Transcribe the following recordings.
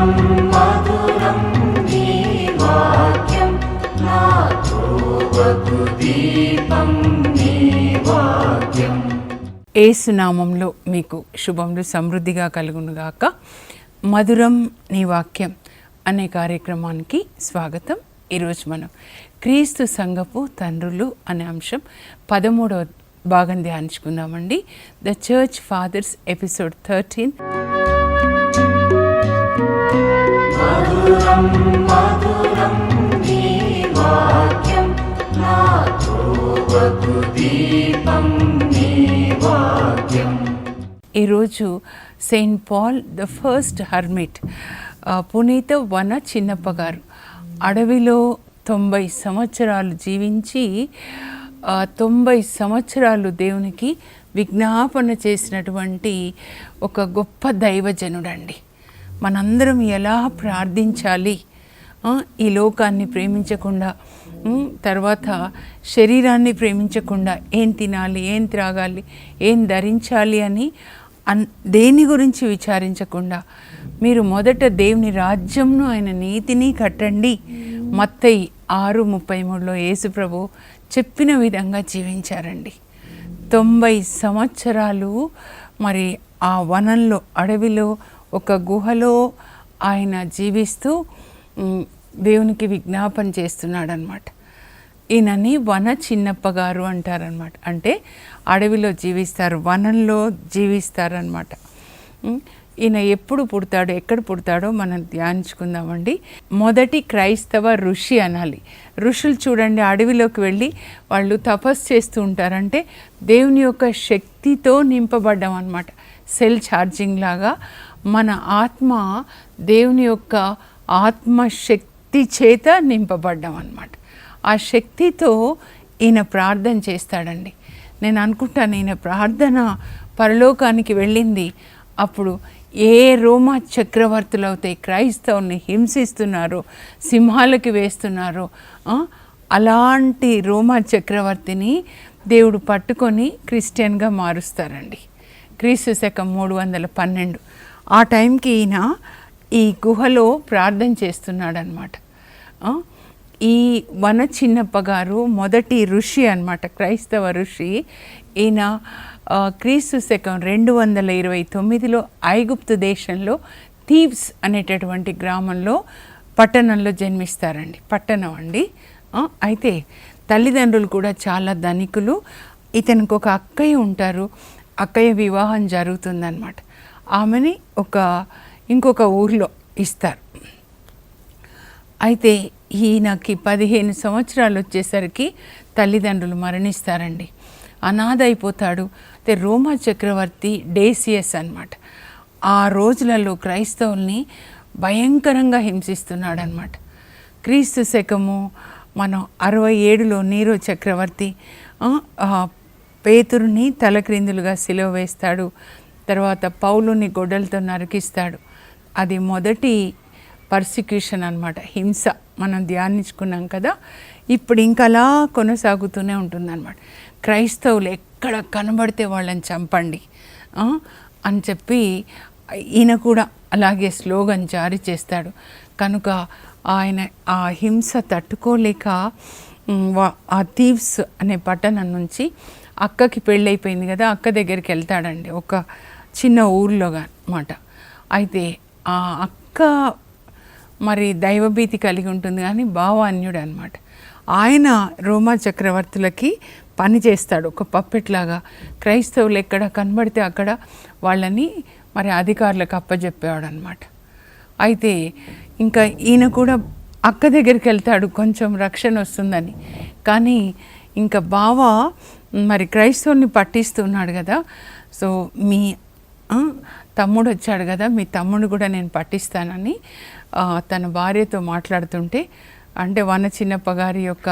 మధురం మధురం నీ వాక్యం నా త్రోవకు దీపం నీ వాక్యం. ఏసునామంలో మీకు శుభములు సమృద్ధిగా కలుగునుగాక. మధురం నీ వాక్యం అనే కార్యక్రమానికి స్వాగతం. ఈరోజు మనం క్రీస్తు సంఘపు తండ్రులు అనే అంశం 13వ భాగం ధ్యానించుకుందామండి. The church fathers episode 13. మధురం మధురం నీ వాక్యం నా త్రోవకు దీపం నీ వాక్యం. ఈరోజు Saint Paul the first hermit పునీత వన చిన్నప్ప గారు అడవిలో 90 సంవత్సరాలు జీవించి 90 సంవత్సరాలు దేవునికి విజ్ఞాపన చేసినటువంటి ఒక గొప్ప దైవజనుడండి. మనందరం ఎలా ప్రార్థించాలి, ఈ లోకాన్ని ప్రేమించకుండా, తర్వాత శరీరాన్ని ప్రేమించకుండా, ఏం తినాలి, ఏం త్రాగాలి, ఏం ధరించాలి అని దేని గురించి విచారించకుండా మీరు మొదట దేవుని రాజ్యంను ఆయన నీతిని కట్టండి, మత్తయి 6:33లో యేసుప్రభు చెప్పిన విధంగా జీవించారండి. 90 సంవత్సరాలు మరి ఆ వనంలో, అడవిలో, ఒక గుహలో ఆయన జీవిస్తూ దేవునికి విజ్ఞాపన చేస్తున్నాడు అనమాట. ఈయనని వన చిన్నప్ప గారు అంటారనమాట. అంటే అడవిలో జీవిస్తారు, వనంలో జీవిస్తారనమాట. ఈయన ఎప్పుడు పుడతాడో, ఎక్కడ పుడతాడో మనం ధ్యానించుకుందామండి. మొదటి క్రైస్తవ ఋషి అనాలి. ఋషులు చూడండి, అడవిలోకి వెళ్ళి వాళ్ళు తపస్సు చేస్తూ ఉంటారంటే దేవుని యొక్క శక్తితో నింపబడ్డాం అనమాట. సెల్ ఛార్జింగ్ లాగా మన ఆత్మ దేవుని యొక్క ఆత్మశక్తి చేత నింపబడ్డాం అన్నమాట. ఆ శక్తితో ఈయన ప్రార్థన చేస్తాడండి. నేను అనుకుంటాను ఈయన ప్రార్థన పరలోకానికి వెళ్ళింది. అప్పుడు ఏ రోమా చక్రవర్తులు అవుతాయి క్రైస్తవుల్ని హింసిస్తున్నారో, సింహాలకి వేస్తున్నారో, అలాంటి రోమా చక్రవర్తిని దేవుడు పట్టుకొని క్రిస్టియన్గా మారుస్తారండి. క్రీస్తు శకం 312 ఆ టైంకి ఈయన ఈ గుహలో ప్రార్థన చేస్తున్నాడనమాట. ఈ వన చిన్నప్ప గారు మొదటి ఋషి అన్నమాట, క్రైస్తవ ఋషి. ఈయన క్రీస్తు శకం 229లో ఐగుప్తు దేశంలో థీవ్స్ అనేటటువంటి గ్రామంలో, పట్టణంలో జన్మిస్తారండి. పట్టణం అండి. అయితే తల్లిదండ్రులు కూడా చాలా ధనికులు. ఇతనికి ఒక అక్కయ్య ఉంటారు. అక్కయ్య వివాహం జరుగుతుందన్నమాట. ఆమెని ఇంకొక ఊర్లో ఇస్తారు. అయితే ఈయనకి 15 సంవత్సరాలు వచ్చేసరికి తల్లిదండ్రులు మరణిస్తారండి. అనాథ అయిపోతాడు. అయితే రోమా చక్రవర్తి డేసియస్ అన్నమాట ఆ రోజులలో క్రైస్తవుల్ని భయంకరంగా హింసిస్తున్నాడు అనమాట. క్రీస్తు శకము మనం 67లో నీరో చక్రవర్తి పేతురుని తలక్రిందులుగా సిలువ వేస్తాడు. తర్వాత పౌలుని గొడ్డలతో నరికిస్తాడు. అది మొదటి పర్సిక్యూషన్ అన్నమాట, హింస. మనం ధ్యానించుకున్నాం కదా. ఇప్పుడు ఇంకా అలా కొనసాగుతూనే ఉంటుందన్నమాట. క్రైస్తవులు ఎక్కడ కనబడితే వాళ్ళని చంపండి అని చెప్పి ఈయన కూడా అలాగే స్లోగన్ జారీ చేస్తాడు. కనుక ఆయన ఆ హింస తట్టుకోలేక ఆ థీవ్స్ అనే పట్టణం నుంచి అక్కకి పెళ్ళైపోయింది కదా, అక్క దగ్గరికి వెళ్తాడండి, ఒక చిన్న ఊర్లో అన్నమాట. అయితే ఆ అక్క మరి దైవభీతి కలిగి ఉంటుంది కానీ భావాన్యుడు అనమాట. ఆయన రోమా చక్రవర్తులకి పని చేస్తాడు, ఒక పప్పెట్లాగా. క్రైస్తవులు ఎక్కడ కనబడితే అక్కడ వాళ్ళని మరి అధికారులకు అప్పచెప్పేవాడు అనమాట. అయితే ఇంకా ఈయన కూడా అక్క దగ్గరికి వెళ్తాడు, కొంచెం రక్షణ వస్తుందని. కానీ ఇంకా బావ మరి క్రైస్తవుల్ని పట్టిస్తున్నాడు కదా, సో మీ తమ్ముడు వచ్చాడు కదా, మీ తమ్ముడు కూడా నేను పట్టిస్తానని తన భార్యతో మాట్లాడుతుంటే, అంటే వన చిన్నప్ప గారి యొక్క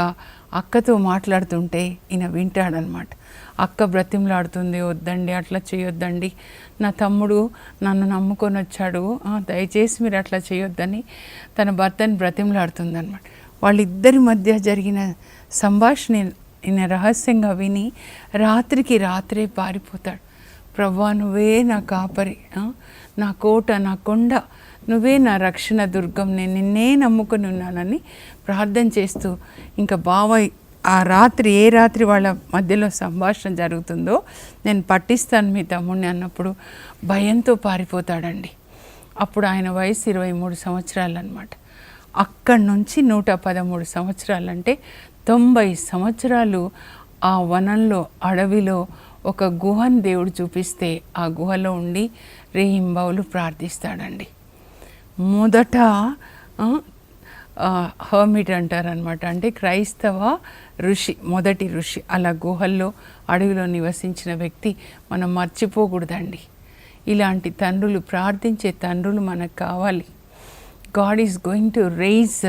అక్కతో మాట్లాడుతుంటే ఈయన వింటాడనమాట. అక్క బ్రతిమలాడుతుంది, వద్దండి, అట్లా చేయొద్దండి, నా తమ్ముడు నన్ను నమ్ముకొని వచ్చాడు, దయచేసి మీరు అట్లా చేయొద్దని తన భర్తని బ్రతిమలాడుతుంది అనమాట. వాళ్ళిద్దరి మధ్య జరిగిన సంభాషణ ఈయన రహస్యంగా విని రాత్రికి రాత్రే పారిపోతాడు. ప్రభువా నువ్వే నా కాపరి, నా కోట, నా కొండ, నువ్వే నా రక్షణ దుర్గం, నేను నిన్నే నమ్ముకొని ఉన్నానని ప్రార్థన చేస్తూ ఇంకా బాబాయ్ ఆ రాత్రి ఏ రాత్రి వాళ్ళ మధ్యలో సంభాషణ జరుగుతుందో నేను పట్టిస్తాను మీ తమ్ముడిని అన్నప్పుడు భయంతో పారిపోతాడండి. అప్పుడు ఆయన వయసు 23 సంవత్సరాలు అన్నమాట. అక్కడి నుంచి 113 సంవత్సరాలు అంటే 90 సంవత్సరాలు ఆ వనంలో అడవిలో ఒక గుహను దేవుడు చూపిస్తే ఆ గుహలో ఉండి రేయింబవలు ప్రార్థిస్తాడండి. మొదట హర్మిట్ అంటారనమాట, అంటే క్రైస్తవ ఋషి, మొదటి ఋషి. అలా గుహల్లో అడవిలో నివసించిన వ్యక్తి మనం మర్చిపోకూడదండి. ఇలాంటి తండ్రులు, ప్రార్థించే తండ్రులు మనకు కావాలి. God is going to raise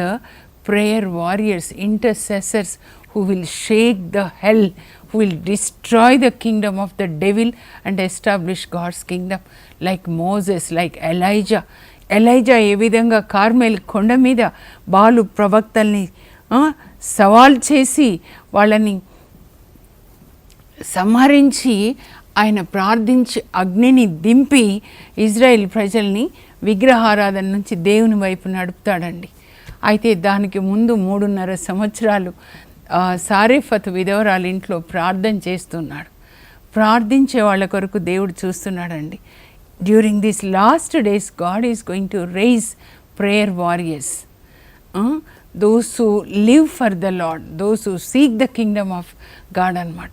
prayer warriors, intercessors who will shake the hell, who will destroy the kingdom of the devil and establish God's kingdom, like Moses, like Elijah. Elijah ఏ విధంగా కార్మెల్ కొండ మీద బాలు ప్రవక్తల్ని సవాల్ చేసి వాళ్ళని సంహరించి ఆయన ప్రార్థించి అగ్నిని దింపి ఇజ్రాయెల్ ప్రజల్ని విగ్రహారాధన నుంచి దేవుని వైపు నడుపుతాడండి. అయితే దానికి ముందు 3.5 సంవత్సరాలు సారెఫత్ విధవరాలు ఇంట్లో ప్రార్థన చేస్తున్నాడు. ప్రార్థించే వాళ్ళ కొరకు దేవుడు చూస్తున్నాడండి. During these last days God is going to raise prayer warriors, those who live for the lord, those who seek the kingdom of God అన్నమాట.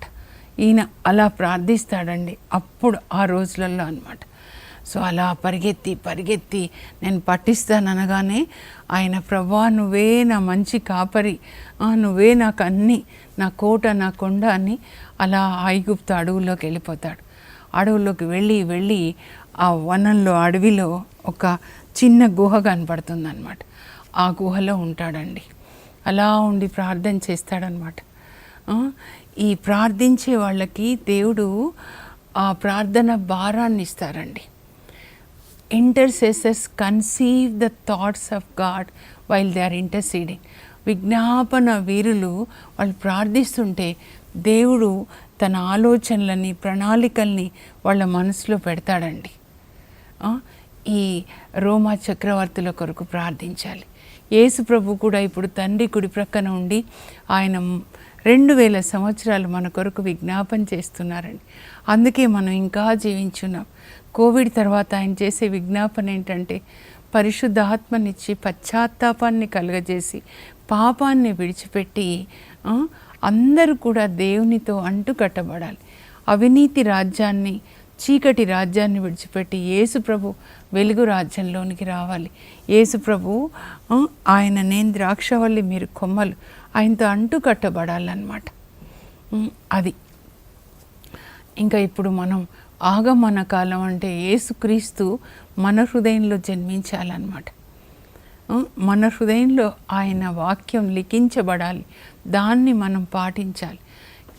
ఈయన అలా ప్రార్థిస్తాడండి అప్పుడు ఆ రోజులలో అన్నమాట. సో అలా పరిగెత్తి నేను పట్టిస్తాననగానే ఆయన ప్రభువా నువ్వే నా మంచి కాపరి, నువ్వే నాకు అన్నీ, నా కోట, నా కొండ అని అలా ఐగుప్తు అడవుల్లోకి వెళ్ళిపోతాడు. అడవుల్లోకి వెళ్ళి ఆ వనంలో అడవిలో ఒక చిన్న గుహ కనపడుతుందన్నమాట. ఆ గుహలో ఉంటాడండి. అలా ఉండి ప్రార్థన చేస్తాడనమాట. ఈ ప్రార్థించే వాళ్ళకి దేవుడు ఆ ప్రార్థన భారాన్ని ఇస్తారండి. Intercessors conceive the thoughts of God while they are interceding. విజ్ఞాపన వీరులు వాళ్ళు ప్రార్థిస్తుంటే దేవుడు తన ఆలోచనలని, ప్రణాళికల్ని వాళ్ళ మనసులో పెడతాడండి. ఈ రోమా చక్రవర్తుల కొరకు ప్రార్థించాలి. యేసు ప్రభు కూడా ఇప్పుడు తండ్రి కుడి ప్రక్కన ఉండి ఆయన 2000 సంవత్సరాలు మన కొరకు విజ్ఞాపన చేస్తున్నారండి. అందుకే మనం ఇంకా జీవించున్నాం. కోవిడ్ తర్వాత ఆయన చేసే విజ్ఞాపన ఏంటంటే పరిశుద్ధ ఆత్మనిచ్చి పశ్చాత్తాపాన్ని కలుగజేసి పాపాన్ని విడిచిపెట్టి అందరూ కూడా దేవునితో అంటుకట్టబడాలి. అవినీతి రాజ్యాన్ని, చీకటి రాజ్యాన్ని విడిచిపెట్టి యేసు ప్రభు వెలుగు రాజ్యంలోనికి రావాలి. యేసు ప్రభు ఆయన నేను ద్రాక్షవల్లి మీరు కొమ్మలు, ఆయనతో అంటుకట్టబడాలన్నమాట. అది ఇంకా ఇప్పుడు మనం ఆగమన కాలం అంటే యేసుక్రీస్తు మన హృదయంలో జన్మించాలన్నమాట. మన హృదయంలో ఆయన వాక్యం లిఖించబడాలి, దాన్ని మనం పాటించాలి.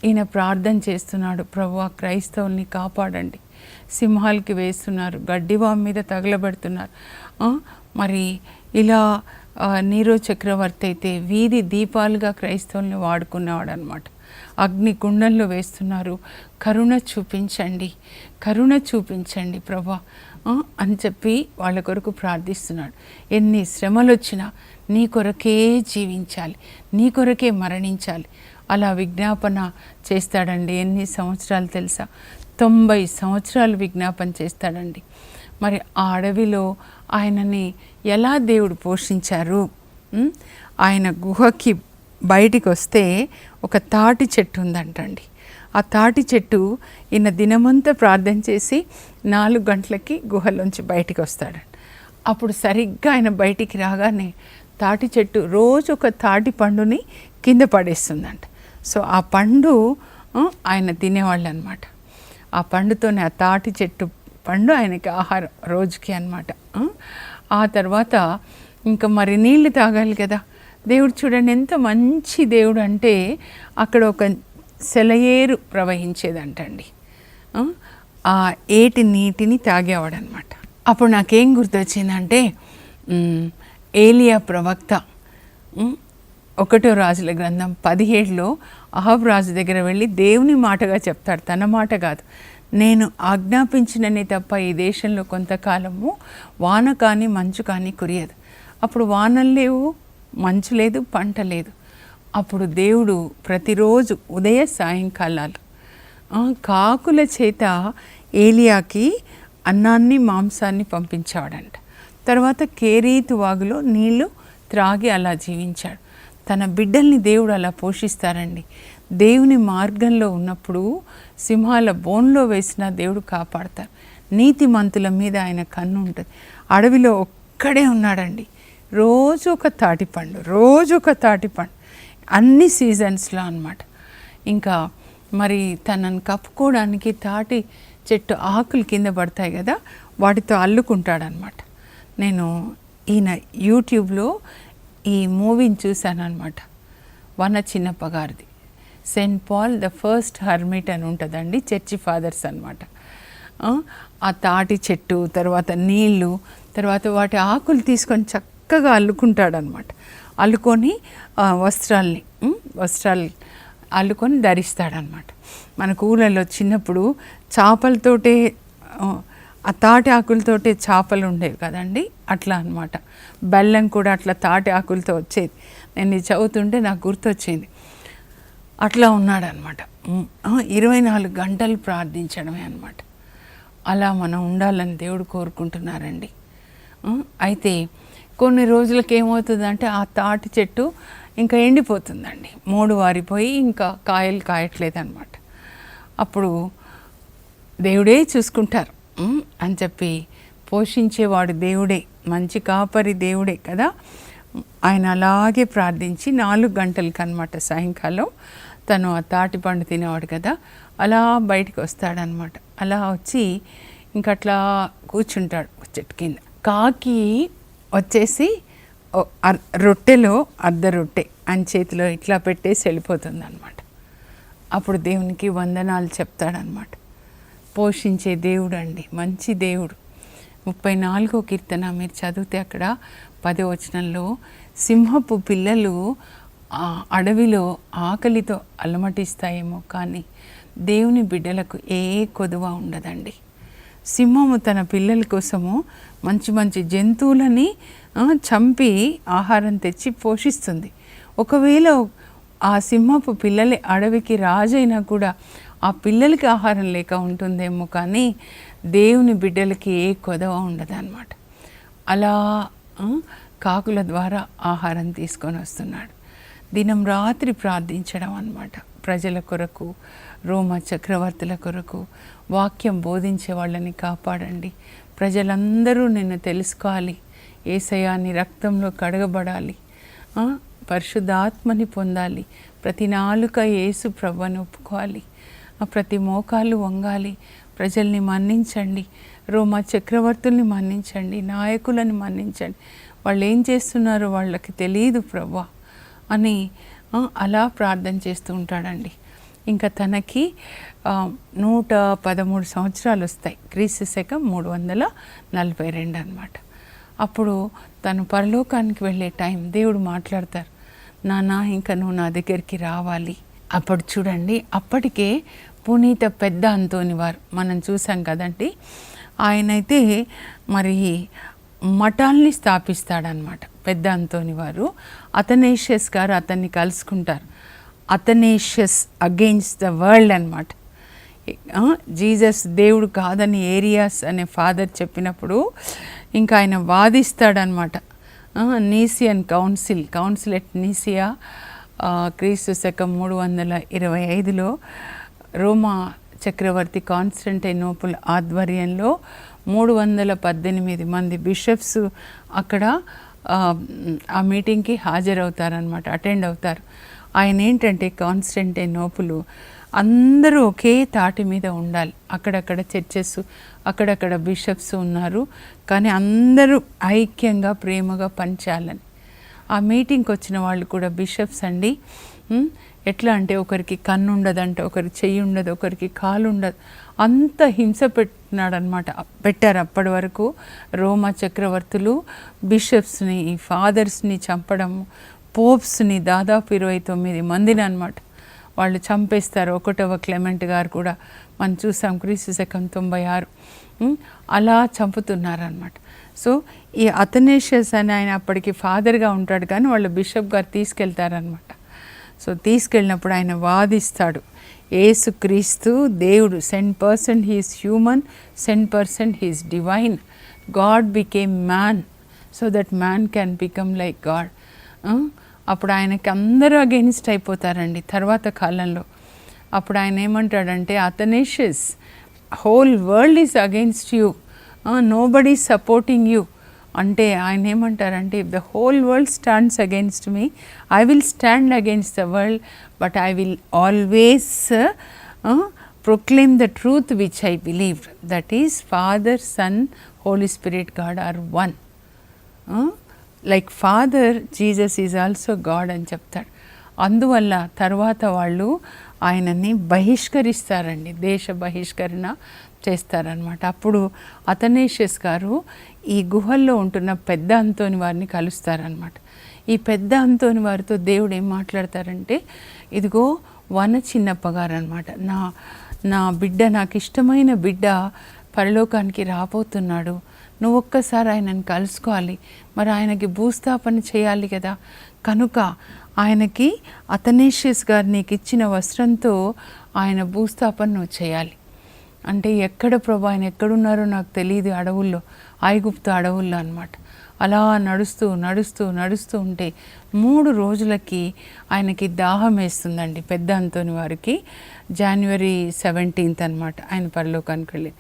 ఈయన ప్రార్థన చేస్తున్నాడు, ప్రభువా క్రైస్తవుల్ని కాపాడండి, సింహాలకి వేస్తున్నారు, గడ్డివాం మీద తగలబెడుతున్నారు. మరి ఇలా నీరో చక్రవర్తి అయితే వీధి దీపాలుగా క్రైస్తవుల్ని వాడుకునేవాడు అనమాట. అగ్ని కుండంలో వేస్తున్నారు, కరుణ చూపించండి ప్రభా అని చెప్పి వాళ్ళ కొరకు ప్రార్థిస్తున్నాడు. ఎన్ని శ్రమలు వచ్చినా నీ కొరకే జీవించాలి, నీ కొరకే మరణించాలి, అలా విజ్ఞాపన చేస్తాడండి. ఎన్ని సంవత్సరాలు తెలుసా? 90 సంవత్సరాలు విజ్ఞాపన చేస్తాడండి. మరి ఆ అడవిలో ఆయనని ఎలా దేవుడు పోషించారు? ఆయన గుహకి బయటికి వస్తే ఒక తాటి చెట్టు ఉందంటండి. ఆ తాటి చెట్టు ఈయన దినమంతా ప్రార్థన చేసి 4 గంటలకి గుహలోంచి బయటికి వస్తాడండి. అప్పుడు సరిగ్గా ఆయన బయటికి రాగానే తాటి చెట్టు రోజు ఒక తాటి పండుని కింద పడేస్తుందంట. సో ఆ పండు ఆయన తినేవాళ్ళు అనమాట. ఆ పండుతోనే, ఆ తాటి చెట్టు పండు ఆయనకి ఆహారం రోజుకి అనమాట. ఆ తర్వాత ఇంకా మరి నీళ్ళు తాగాలి కదా. దేవుడు చూడండి ఎంత మంచి దేవుడు అంటే అక్కడ ఒక సెలయేరు ప్రవహించేదంటండి. ఆ ఏటి నీటిని తాగేవాడు అనమాట. అప్పుడు నాకేం గుర్తొచ్చిందంటే ఏలియా ప్రవక్త 1వ రాజుల గ్రంథం 17లో అహాబ్ రాజు దగ్గర వెళ్ళి దేవుని మాటగా చెప్తాడు, తన మాట కాదు. నేను ఆజ్ఞాపించినని తప్ప ఈ దేశంలో కొంతకాలము వాన కానీ మంచు కానీ కురియదు. అప్పుడు వానలు లేవు, మంచు లేదు, పంట లేదు. అప్పుడు దేవుడు ప్రతిరోజు ఉదయ సాయంకాలాలు కాకుల చేత ఏలియాకి అన్నాన్ని మాంసాన్ని పంపించాడంట. తర్వాత కేరీతు వాగులో నీళ్లు త్రాగి అలా జీవించాడు. తన బిడ్డల్ని దేవుడు అలా పోషిస్తారండి. దేవుని మార్గంలో ఉన్నప్పుడు సింహాల బోన్లో వేసిన దేవుడు కాపాడతారు. నీతిమంతుల మీద ఆయన కన్ను ఉంటుంది. అడవిలో ఒక్కడే ఉన్నాడండి. రోజు ఒక తాటిపండు అన్ని సీజన్స్లో అన్నమాట. ఇంకా మరి తనను కప్పుకోవడానికి తాటి చెట్టు ఆకులు కింద పడతాయి కదా, వాటితో అల్లుకుంటాడనమాట. నేను ఈయన యూట్యూబ్లో ఈ మూవీని చూశాను అనమాట. వన చిన్నప్ప గారిది Saint Paul the first hermit అని ఉంటుందండి, చర్చి ఫాదర్స్ అనమాట. ఆ తాటి చెట్టు, తర్వాత నీళ్ళు, తర్వాత వాటి ఆకులు తీసుకొని చక్కగా అల్లుకుంటాడనమాట. అల్లుకొని వస్త్రాలు అల్లుకొని ధరిస్తాడనమాట. మన ఊళ్ళలో చిన్నప్పుడు చేపలతోటే, ఆ తాటి ఆకులతోటే చేపలు ఉండేవి కదండి, అట్లా అనమాట. బెల్లం కూడా అట్లా తాటి ఆకులతో వచ్చేది. నేను ఇది చదువుతుంటే నాకు గుర్తొచ్చింది. అట్లా ఉన్నాడనమాట. 24 గంటలు ప్రార్థించడమే అనమాట. అలా మనం ఉండాలని దేవుడు కోరుకుంటున్నారండి. అయితే కొన్ని రోజులకి ఏమవుతుందంటే ఆ తాటి చెట్టు ఇంకా ఎండిపోతుందండి, మోడు వారిపోయి ఇంకా కాయలు కాయట్లేదన్నమాట. అప్పుడు దేవుడే చూసుకుంటారు అని చెప్పి పోషించేవాడు దేవుడే, మంచి కాపరి దేవుడే కదా. ఆయన అలాగే ప్రార్థించి 4 గంటలకి అనమాట సాయంకాలం తను ఆ తాటిపండు తినేవాడు కదా, అలా బయటికి వస్తాడనమాట. అలా వచ్చి ఇంకట్లా కూర్చుంటాడు చెట్టు కింద. కాకి వచ్చేసి రొట్టెలో అర్ధ రొట్టె అని చేతిలో ఇట్లా పెట్టేసి వెళ్ళిపోతుంది అనమాట. అప్పుడు దేవునికి వందనాలు చెప్తాడనమాట. పోషించే దేవుడు అండి, మంచి దేవుడు. 34వ కీర్తన మీరు చదివితే అక్కడ 10వ వచనంలో సింహపు పిల్లలు అడవిలో ఆకలితో అలమటిస్తాయేమో కానీ దేవుని బిడ్డలకు ఏ కొదువ ఉండదండి. సింహము తన పిల్లల కోసము మంచి మంచి జంతువులని చంపి ఆహారం తెచ్చి పోషిస్తుంది. ఒకవేళ ఆ సింహపు పిల్లలే అడవికి రాజైనా కూడా ఆ పిల్లలకి ఆహారం లేక ఉంటుందేమో కానీ దేవుని బిడ్డలకి ఏ కొదవ ఉండదన్నమాట. అలా కాకుల ద్వారా ఆహారం తీసుకొని వస్తున్నాడు. దినం రాత్రి ప్రార్థించడం అన్నమాట. ప్రజల కొరకు, రోమా చక్రవర్తుల కొరకు వాక్యం బోధించే వాళ్ళని కాపాడండి. ప్రజలందరూ నిన్ను తెలుసుకోవాలి, యేసయ్య నీ రక్తంలో కడగబడాలి, పరిశుద్ధాత్మని పొందాలి, ప్రతి నాలుక యేసు ప్రభువుని ఒప్పుకోవాలి, ప్రతి మోకాలు వంగాలి. ప్రజల్ని మన్నించండి, రోమా చక్రవర్తుల్ని మన్నించండి, నాయకులను మన్నించండి. వాళ్ళు ఏం చేస్తున్నారో వాళ్ళకి తెలియదు ప్రభువా అని అలా ప్రార్థన చేస్తూ ఉంటాడండి. ఇంకా తనకి 113 సంవత్సరాలు వస్తాయి, క్రీస్తు శకం 342 అన్నమాట. అప్పుడు తను పరలోకానికి వెళ్ళే టైం దేవుడు మాట్లాడతారు, నానా ఇంకా నువ్వు నా దగ్గరికి రావాలి. అప్పుడు చూడండి, అప్పటికే పునీత పెద్ద అంతోని వారు మనం చూసాం కదండి, ఆయనైతే మరి మఠాల్ని స్థాపిస్తాడనమాట. పెద్ద అంతోని వారు, అథనేషియస్ గారు అతన్ని కలుసుకుంటారు. అథనేషియస్ అగెయిన్స్ట్ ద వరల్డ్ అనమాట. జీసస్ దేవుడు కాదని ఏరియాస్ అనే ఫాదర్ చెప్పినప్పుడు ఇంకా ఆయన వాదిస్తాడనమాట. నీసియన్ కౌన్సిల్ ఎట్ నీసియా క్రీస్తు శకం 325లో రోమా చక్రవర్తి కాన్స్టంటైనోపుల్ ఆధ్వర్యంలో 318 మంది బిషప్స్ అక్కడ ఆ మీటింగ్కి హాజరవుతారనమాట, అటెండ్ అవుతారు. ఆయన ఏంటంటే కాన్స్టంటైనోపుల్ అందరూ ఒకే తాటి మీద ఉండాలి. అక్కడక్కడ చర్చెస్, అక్కడక్కడ బిషప్స్ ఉన్నారు, కానీ అందరూ ఐక్యంగా ప్రేమగా పనిచేయాలని. ఆ మీటింగ్కి వచ్చిన వాళ్ళు కూడా బిషప్స్ అండి. ఎట్లా అంటే ఒకరికి కన్ను ఉండదంట, ఒకరికి చెయ్యి ఉండదు, ఒకరికి కాలు ఉండదు, అంత హింస పెట్టారు అప్పటి వరకు. రోమా చక్రవర్తులు బిషప్స్ని, ఫాదర్స్ని చంపడము, పోప్స్ని దాదాపు 29 మందిని అనమాట వాళ్ళు చంపేస్తారు. 1వ క్లెమెంట్ గారు కూడా మనం చూసాం క్రీస్తు శకం 96. అలా చంపుతున్నారనమాట. సో ఈ అథనేషియస్ అని ఆయన అప్పటికి ఫాదర్గా ఉంటాడు, కానీ వాళ్ళు బిషప్ గారు తీసుకెళ్తారనమాట. సో తీసుకెళ్ళినప్పుడు ఆయన వాదిస్తాడు, యేసు క్రీస్తు దేవుడు, 10% he is human, 10% he is divine. God became man so that man can become like God. అప్పుడు ఆయనకి అందరూ అగెయిన్స్ట్ అయిపోతారండి తర్వాత కాలంలో. అప్పుడు ఆయన ఏమంటాడంటే, Athanasius, whole world is against you, nobody supporting you. అంటే ఆయన ఏమంటారంటే, if the whole world stands against me, I will stand against the world, but I will always proclaim the truth which I believed, that is Father, Son, Holy Spirit, God are one. Like Father, Jesus is also God అని చెప్తాడు. అందువల్ల తర్వాత వాళ్ళు ఆయనని బహిష్కరిస్తారండి, దేశ బహిష్కరణ చేస్తారనమాట. అప్పుడు అథనేషియస్ గారు ఈ గుహల్లో ఉంటున్న పెద్ద అంతోని వారిని కలుస్తారనమాట. ఈ పెద్ద అంతోని వారితో దేవుడు ఏం మాట్లాడతారంటే, ఇదిగో వన చిన్నప్ప గారు అనమాట, నా బిడ్డ, నాకు ఇష్టమైన బిడ్డ పరలోకానికి రాబోతున్నాడు, నువ్వు ఒక్కసారి ఆయనను కలుసుకోవాలి, మరి ఆయనకి భూస్థాపన చేయాలి కదా, కనుక ఆయనకి అథనేషియస్ గారు నీకు ఇచ్చిన వస్త్రంతో ఆయన భూస్థాపన నువ్వు చేయాలి. అంటే ఎక్కడ ప్రభు, ఆయన ఎక్కడున్నారో నాకు తెలియదు, అడవుల్లో, ఐగుప్తు అడవుల్లో అనమాట. అలా నడుస్తూ నడుస్తూ నడుస్తూ ఉంటే 3 రోజులకి ఆయనకి దాహం వేస్తుందండి. పెద్ద అంతోని వారికి January 17th అనమాట ఆయన పరలోకానికి వెళ్ళి.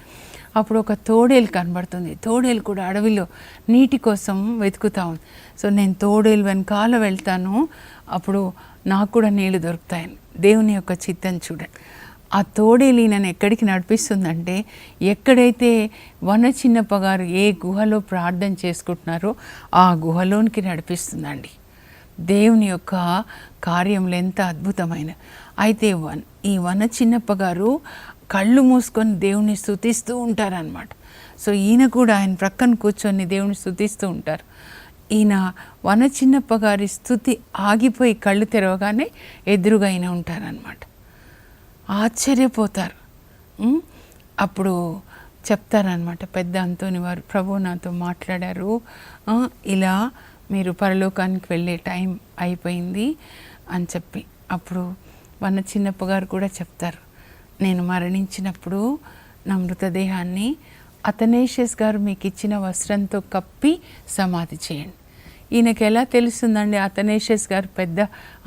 అప్పుడు ఒక తోడేలు కనబడుతుంది. తోడేలు కూడా అడవిలో నీటి కోసం వెతుకుతా ఉంది. సో నేను తోడేలు వెనకాల వెళ్తాను, అప్పుడు నాకు కూడా నీళ్లు దొరుకుతాయని. దేవుని యొక్క చిత్తం చూడండి. ఆ తోడేలు నన్ను ఎక్కడికి నడిపిస్తుందంటే, ఎక్కడైతే వన చిన్నప్ప గారు ఏ గుహలో ప్రార్థన చేసుకుంటున్నారో ఆ గుహలోనికి నడిపిస్తుందండి. దేవుని యొక్క కార్యములు ఎంత అద్భుతమైన. అయితే ఈ వన చిన్నప్ప గారు కళ్ళు మూసుకొని దేవుని స్తుతిస్తూ ఉంటారనమాట. సో ఈయన కూడా ఆయన ప్రక్కన కూర్చొని దేవుని స్తుతిస్తూ ఉంటారు. ఈయన వన చిన్నప్ప గారి స్తుతి ఆగిపోయి కళ్ళు తెరవగానే ఎదురుగా ఈయన ఉంటారనమాట. ఆశ్చర్యపోతారు. అప్పుడు చెప్తారనమాట పెద్ద అంతోని వారు, ప్రభు నాతో మాట్లాడారు, ఇలా మీరు పరలోకానికి వెళ్ళే టైం అయిపోయింది అని చెప్పి. అప్పుడు వన చిన్నప్ప గారు కూడా చెప్తారు, నేను మరణించినప్పుడు నా మృతదేహాన్ని అథనేషియస్ గారు మీకు ఇచ్చిన వస్త్రంతో కప్పి సమాధి చేయండి. ఈయనకి ఎలా తెలుస్తుందండి అథనేషియస్ గారు పెద్ద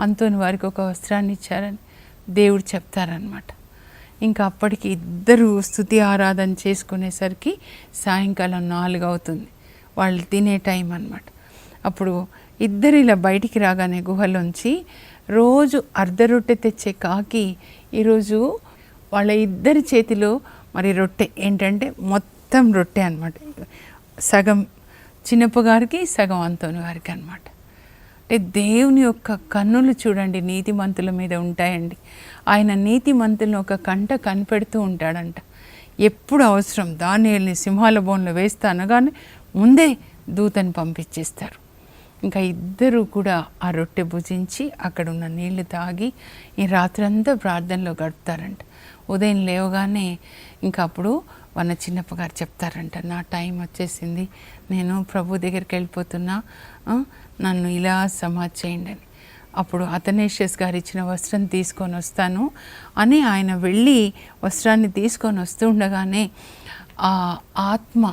అంతోని వారికి ఒక వస్త్రాన్ని ఇచ్చారని? దేవుడు చెప్తారనమాట. ఇంకా అప్పటికి ఇద్దరు స్తుతి ఆరాధన చేసుకునేసరికి సాయంకాలం 4 అవుతుంది, వాళ్ళు తినే టైం అనమాట. అప్పుడు ఇద్దరు ఇలా బయటికి రాగానే గుహలోంచి రోజు అర్ధ రొట్టె తెచ్చే కాకి ఈరోజు వాళ్ళ ఇద్దరి చేతిలో మరి రొట్టె ఏంటంటే మొత్తం రొట్టె అనమాట, సగం చిన్నప్ప గారికి సగం అంతోని గారికి అనమాట. అంటే దేవుని యొక్క కన్నులు చూడండి నీతిమంతుల మీద ఉంటాయండి. ఆయన నీతిమంతులను ఒక కంట కనిపెడుతూ ఉంటాడంట. ఎప్పుడు అవసరం దానియేలుని సింహాల బోన్లో వేస్తా అనగానే ముందే దూతని పంపించేస్తారు. ఇంకా ఇద్దరు కూడా ఆ రొట్టె భుజించి అక్కడ ఉన్న నీళ్లు తాగి ఈ రాత్రంతా ప్రార్థనలో గడుపుతారంట. ఉదయం లేవగానే ఇంకా అప్పుడు వన చిన్నప్ప గారు చెప్తారంట, నా టైం వచ్చేసింది, నేను ప్రభు దగ్గరికి వెళ్ళిపోతున్నా, నన్ను ఇలా సమాధి చేయండి అని. అప్పుడు అథనేషియస్ గారు ఇచ్చిన వస్త్రం తీసుకొని వస్తాను అని ఆయన వెళ్ళి వస్త్రాన్ని తీసుకొని వస్తూ ఉండగానే ఆ ఆత్మ,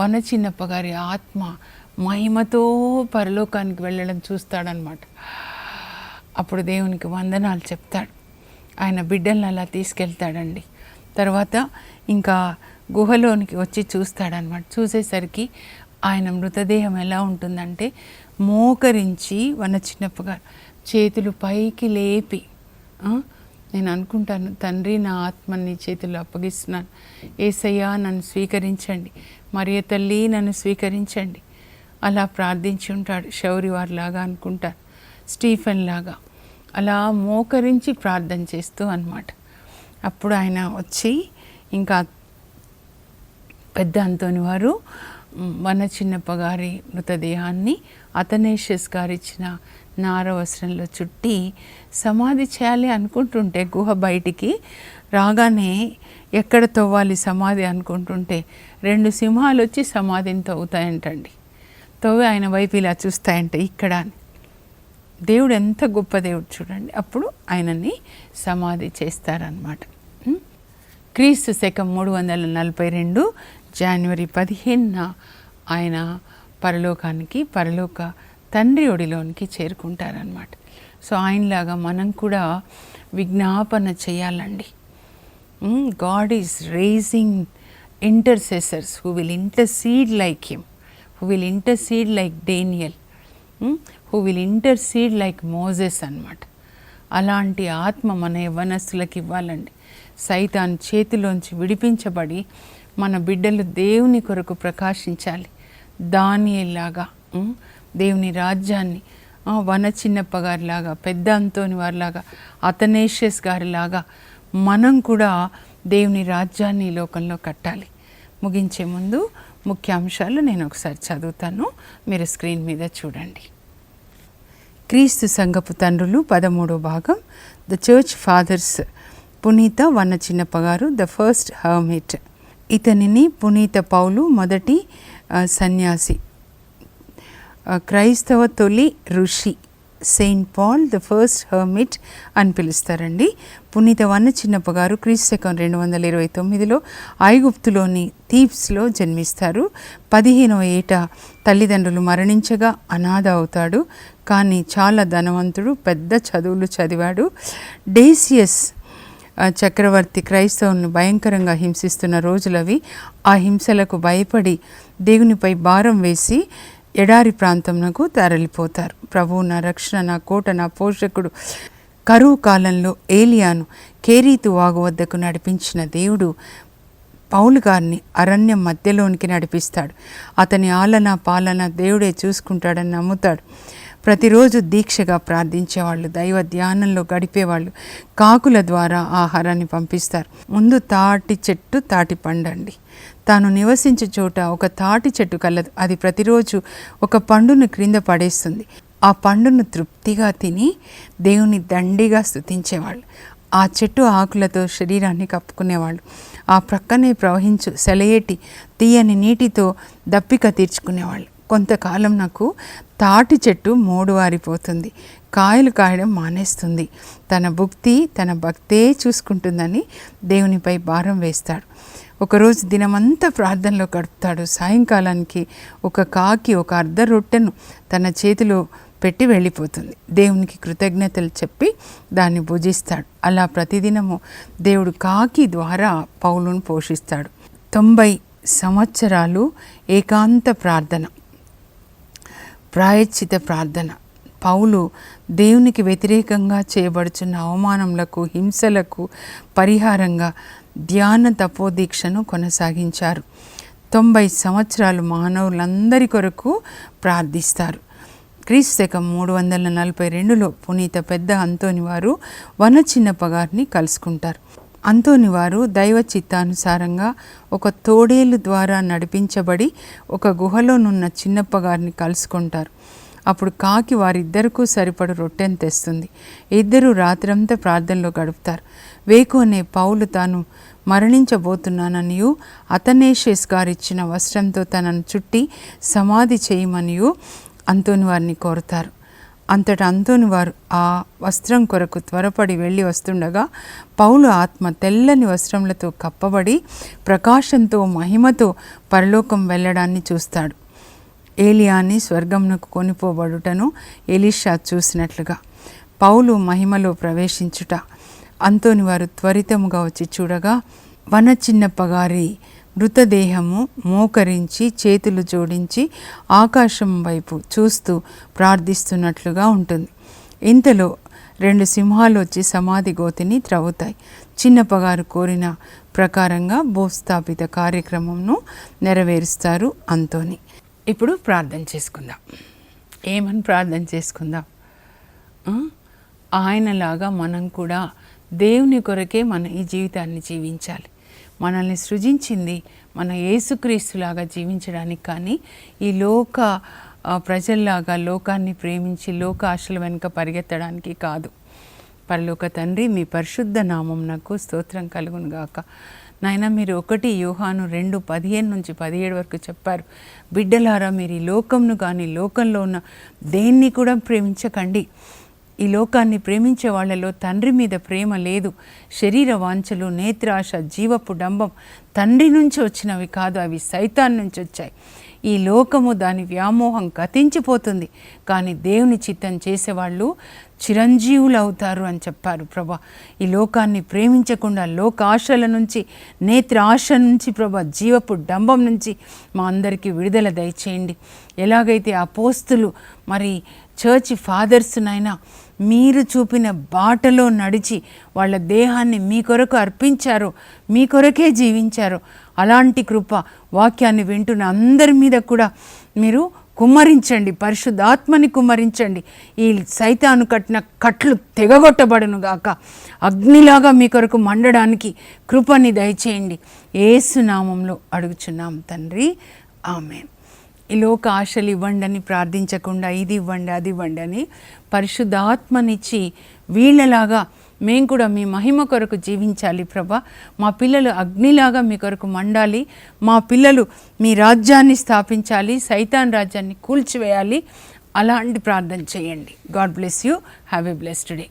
వన చిన్నప్ప గారి ఆత్మ మహిమతో పరలోకానికి వెళ్ళడం చూస్తాడనమాట. అప్పుడు దేవునికి వందనాలు చెప్తాడు. ఆయన బిడ్డలను అలా తీసుకెళ్తాడండి. తర్వాత ఇంకా గుహలోనికి వచ్చి చూస్తాడనమాట. చూసేసరికి ఆయన మృతదేహం ఎలా ఉంటుందంటే, మోకరించి వన చిన్నప్ప గారు చేతులు పైకి లేపి, నేను అనుకుంటాను, తండ్రి నా ఆత్మని నీ చేతుల్లో అప్పగిస్తున్నాను, యేసయ్యా నన్ను స్వీకరించండి, మరియ తల్లి నన్ను స్వీకరించండి, అలా ప్రార్థించి ఉంటాడు. శౌరి వారిలాగా అనుకుంటారు, స్టీఫెన్ లాగా అలా మోకరించి ప్రార్థన చేస్తూ అన్నమాట. అప్పుడు ఆయన వచ్చి ఇంకా పెద్ద అంతోని వారు వన చిన్నప్ప గారి మృతదేహాన్ని అతనేషియస్ గారు ఇచ్చిన నార వస్త్రంలో చుట్టి సమాధి చేయాలి అనుకుంటుంటే గుహ బయటికి రాగానే ఎక్కడ తవ్వాలి సమాధి అనుకుంటుంటే 2 సింహాలు వచ్చి సమాధిని తవ్వుతాయంటండి. తవ్వి ఆయన వైపు ఇలా చూస్తాయంట ఇక్కడ అని. దేవుడు ఎంత గొప్ప దేవుడు చూడండి. అప్పుడు ఆయనని సమాధి చేస్తారనమాట. క్రీస్తు శకం 342 జనవరి 15న ఆయన పరలోక తండ్రి ఒడిలోనికి చేరుకుంటారనమాట. సో ఆయనలాగా మనం కూడా విజ్ఞాపన చేయాలండి. God is raising intercessors who will intercede like him, who will intercede like Daniel, who will intercede like Moses అన్నమాట. అలాంటి ఆత్మ మన యవ్వనస్తులకు ఇవ్వాలండి. సైతాన్ చేతిలోంచి విడిపించబడి మన బిడ్డలు దేవుని కొరకు ప్రకాశించాలి. దానియేలాగా దేవుని రాజ్యాన్ని, వన చిన్నప్ప గారిలాగా, పెద్ద అంతోని వారిలాగా, అతనేషియస్ గారిలాగా మనం కూడా దేవుని రాజ్యాన్ని ఈ లోకంలో కట్టాలి. ముగించే ముందు ముఖ్యాంశాలు నేను ఒకసారి చదువుతాను, మీరు స్క్రీన్ మీద చూడండి. క్రీస్తు సంఘపు తండ్రులు 13వ భాగం. The church fathers. పునీత వన చిన్నప్ప గారు, ద ఫస్ట్ హర్మిట్. ఇతనిని పునీత పౌలు మొదటి సన్యాసి, క్రైస్తవ తొలి ఋషి, Saint Paul the first hermit అని పిలుస్తారండి. పునీత వన చిన్నప్ప గారు క్రీస్తు శకం 229లో ఐగుప్తులోని థీబ్స్లో జన్మిస్తారు. 15వ ఏట తల్లిదండ్రులు మరణించగా అనాథ అవుతాడు. కానీ చాలా ధనవంతుడు, పెద్ద చదువులు చదివాడు. డేసియస్ చక్రవర్తి క్రైస్తవులను భయంకరంగా హింసిస్తున్న రోజులవి. ఆ హింసలకు భయపడి దేవునిపై భారం వేసి ఎడారి ప్రాంతంకు తరలిపోతారు. ప్రభువు నా రక్షణ, నా కోట, నా పోషకుడు. కరువు కాలంలో ఏలియాను కేరీతు వాగు వద్దకు నడిపించిన దేవుడు పౌలు గారిని అరణ్యం మధ్యలోనికి నడిపిస్తాడు. అతని ఆలన పాలన దేవుడే చూసుకుంటాడని నమ్ముతాడు. ప్రతిరోజు దీక్షగా ప్రార్థించేవాళ్ళు, దైవ ధ్యానంలో గడిపేవాళ్ళు కాకుల ద్వారా ఆహారాన్ని పంపిస్తారు. ముందు తాటి చెట్టు తాటి పండండి. తాను నివసించే చోట ఒక తాటి చెట్టు కలదు. అది ప్రతిరోజు ఒక పండును క్రింద పడేస్తుంది. ఆ పండును తృప్తిగా తిని దేవుని దండిగా స్తుతించేవాళ్ళు. ఆ చెట్టు ఆకులతో శరీరాన్ని కప్పుకునేవాళ్ళు. ఆ ప్రక్కనే ప్రవహించు సెలయేటి తీయని నీటితో దప్పిక తీర్చుకునేవాళ్ళు. కొంతకాలం నాకు తాటి చెట్టు మోడువారిపోతుంది, కాయలు కాయడం మానేస్తుంది. తన భక్తే చూసుకుంటుందని దేవునిపై భారం వేస్తాడు. ఒకరోజు దినమంతా ప్రార్థనలో గడుపుతాడు. సాయంకాలానికి ఒక కాకి ఒక అర్ధ రొట్టెను తన చేతిలో పెట్టి వెళ్ళిపోతుంది. దేవునికి కృతజ్ఞతలు చెప్పి దాన్ని భుజిస్తాడు. అలా ప్రతిదినము దేవుడు కాకి ద్వారా పౌలును పోషిస్తాడు. 90 సంవత్సరాలు ఏకాంత ప్రార్థన, ప్రాయశ్చిత ప్రార్థన. పౌలు దేవునికి వ్యతిరేకంగా చేయబడుచున్న అవమానములకు, హింసలకు పరిహారంగా ధ్యాన తపోదీక్షను కొనసాగించారు. 90 సంవత్సరాలు మానవులందరి కొరకు ప్రార్థిస్తారు. క్రీస్తు శకం 342లో పునీత పెద్ద అంతోని వారు వన చిన్నప్ప గారిని కలుసుకుంటారు. అంతోని వారు దైవ చిత్తానుసారంగా ఒక తోడేలు ద్వారా నడిపించబడి ఒక గుహలోనున్న చిన్నప్ప గారిని కలుసుకుంటారు. అప్పుడు కాకి వారిద్దరికూ సరిపడు రొట్టెను తెస్తుంది. ఇద్దరూ రాత్రంతా ప్రార్థనలో గడుపుతారు. వేకువనే పౌలు తాను మరణించబోతున్నాననియు అతనేషియస్ గారిచ్చిన వస్త్రంతో తనను చుట్టి సమాధి చేయమనియు అంతోని వారిని కోరుతారు. అంతటా అంతోని వారు ఆ వస్త్రం కొరకు త్వరపడి వెళ్ళి వస్తుండగా పౌలు ఆత్మ తెల్లని వస్త్రములతో కప్పబడి ప్రకాశంతో మహిమతో పరలోకం వెళ్ళడాన్ని చూస్తాడు. ఏలియాని స్వర్గమునకు కొనిపోబడుటను ఎలీషా చూసినట్లుగా పౌలు మహిమలో ప్రవేశించుట. అంతోని వారు త్వరితముగా వచ్చి చూడగా వన చిన్నప్ప గారి మృతదేహము మోకరించి చేతులు జోడించి ఆకాశం వైపు చూస్తూ ప్రార్థిస్తున్నట్లుగా ఉంటుంది. ఇంతలో 2 సింహాలు వచ్చి సమాధి గోతిని త్రవ్వుతాయి. చిన్నప్పగారు కోరిన ప్రకారంగా భూస్థాపిత కార్యక్రమంను నెరవేరుస్తారు అంతోని. ఇప్పుడు ప్రార్థన చేసుకుందాం. ఏమని ప్రార్థన చేసుకుందాం? ఆయనలాగా మనం కూడా దేవుని కొరకే మన ఈ జీవితాన్ని జీవించాలి. మనల్ని సృజించింది మన యేసుక్రీస్తులాగా జీవించడానికి, కానీ ఈ లోక ప్రజల్లాగా లోకాన్ని ప్రేమించి లోక ఆశల వెనుక పరిగెత్తడానికి కాదు. పరలోక తండ్రి, మీ పరిశుద్ధ నామం నాకు స్తోత్రం కలుగును గాక. నాయన, మీరు 1 యోహాను 2:15-17 వరకు చెప్పారు, బిడ్డలారా మీరు ఈ లోకంను కానీ లోకంలో ఉన్న దేన్ని కూడా ప్రేమించకండి. ఈ లోకాన్ని ప్రేమించే వాళ్ళలో తండ్రి మీద ప్రేమ లేదు. శరీర వాంఛలు, నేత్రాశ, జీవపు డంబం తండ్రి నుంచి వచ్చినవి కాదు, అవి సైతాన్ నుంచి వచ్చాయి. ఈ లోకము దాని వ్యామోహం గతించిపోతుంది, కానీ దేవుని చిత్తం చేసేవాళ్ళు చిరంజీవులు అవుతారు అని చెప్పారు ప్రభా. ఈ లోకాన్ని ప్రేమించకుండా లోక ఆశల నుంచి, నేత్ర ఆశ నుంచి ప్రభా, జీవపు డంబం నుంచి మా అందరికీ విడుదల దయచేయండి. ఎలాగైతే అపోస్తులు మరి చర్చ్ ఫాదర్స్నైనా మీరు చూపిన బాటలో నడిచి వాళ్ళ దేహాన్ని మీ కొరకు అర్పించారో, మీ కొరకే జీవించారో, అలాంటి కృప వాక్యాన్ని వింటున్న అందరి మీద కూడా మీరు కుమ్మరించండి, పరిశుద్ధాత్మని కుమ్మరించండి. ఈ సైతాను కట్టిన కట్లు తెగగొట్టబడును గాక. అగ్నిలాగా మీ కొరకు మండడానికి కృపని దయచేయండి. యేసు నామంలో అడుగుచున్నాం తండ్రి, ఆమేన్. ఈ లోక ఆశలు ఇవ్వండి అని ప్రార్థించకుండా ఇది ఇవ్వండి అది ఇవ్వండి అని పరిశుద్ధాత్మనిచ్చి వీళ్ళలాగా మేము కూడా మీ మహిమ కొరకు జీవించాలి ప్రభా. మా పిల్లలు అగ్నిలాగా మీ కొరకు మండాలి. మా పిల్లలు మీ రాజ్యాన్ని స్థాపించాలి, సైతాన్ రాజ్యాన్ని కూల్చివేయాలి. అలాంటి ప్రార్థన చేయండి. God bless you. Have a blessed day.